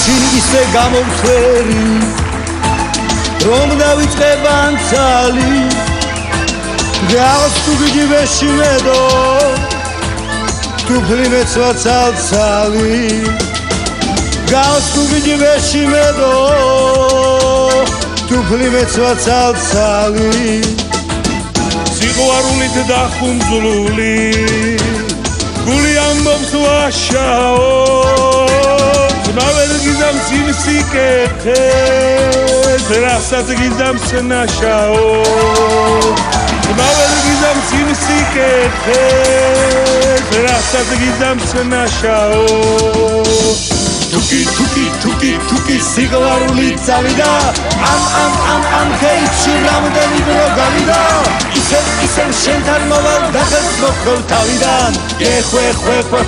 შინ ისე გამოვთვერი რომ დავიწყე ბანცალი გავს თუ გიჯიბეში მედო თუფლი მეცვა ცალცალი გავს თუ გიჯიბეში მედო თუფლი მეცვა ცალცალი სიყვარულით დახუმძლული გული ამბობს ვაშაო ძმავერ გიზამს იმ სიკეთეს რასაც გიზამს ნაშაო ძმავერ გიზამს იმ სიკეთეს რასაც გიზამს ნაშაო თუკი სიყვარული წავიდა ამ ხეივში რამდენი დრო გავიდა ისევ შენთან მოვალ და ხელს მოხდ თავიდან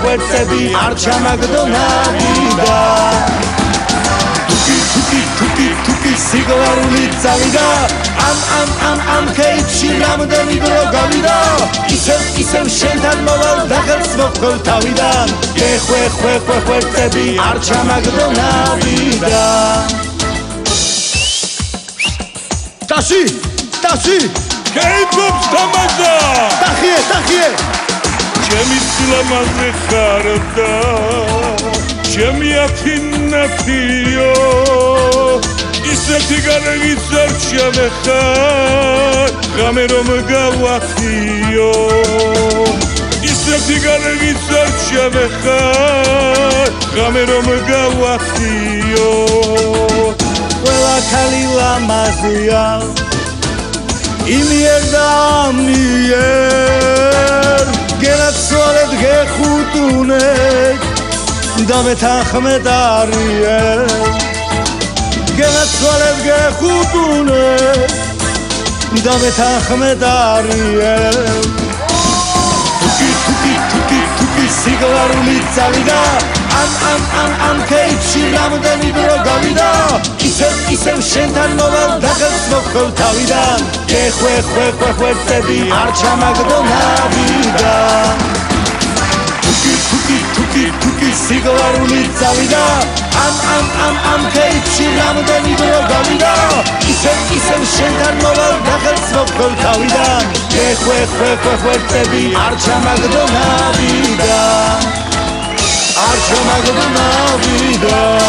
ხვეწები არ ჩამაგდო ნავიდან თუკი სიყვარული წავიდა ამ ხეივში რამდენი დრო გავიდა ისევ შენთან მოვალ და ხელს მოხდ თავიდან ხვეწები არ ჩამაგდო ნავიდან ტაში კეიფობს თამაშა ტახიე ჩემი სილამაზე ხარ და ჩემი ათინათიო ისეთი გარეგით ზარჩავე ხარ ღამე რომ გავახიო ისეთი გარეგით ზარჩავე ხარ ღამე რომ გავახიო ყველა ქალი ლამაზია იმიერ და ამიერ გენაცვალეთ გეხუტუნეთ და მეთანხმეთ არიერ გენაცვალეთ გეხუტუნეთ და მეთანხმეთ არიერ თუკი სიყვარული წავიდა ამ ხეივში რამდენი დრო გავიდა ისევ შენთან მოვალ და ხელს მოხდ თავიდან ხვეწები არ ჩამაგდო ნავიდან თუკი სიყვარული წავიდა ამ ხეივში რამდენი დრო გავიდა ისევ შენთან მოვალ და ხელს მოხდ თავიდან ხვეწები არ ჩამაგდო ნავიდან არ ჩამაგდო ნავიდან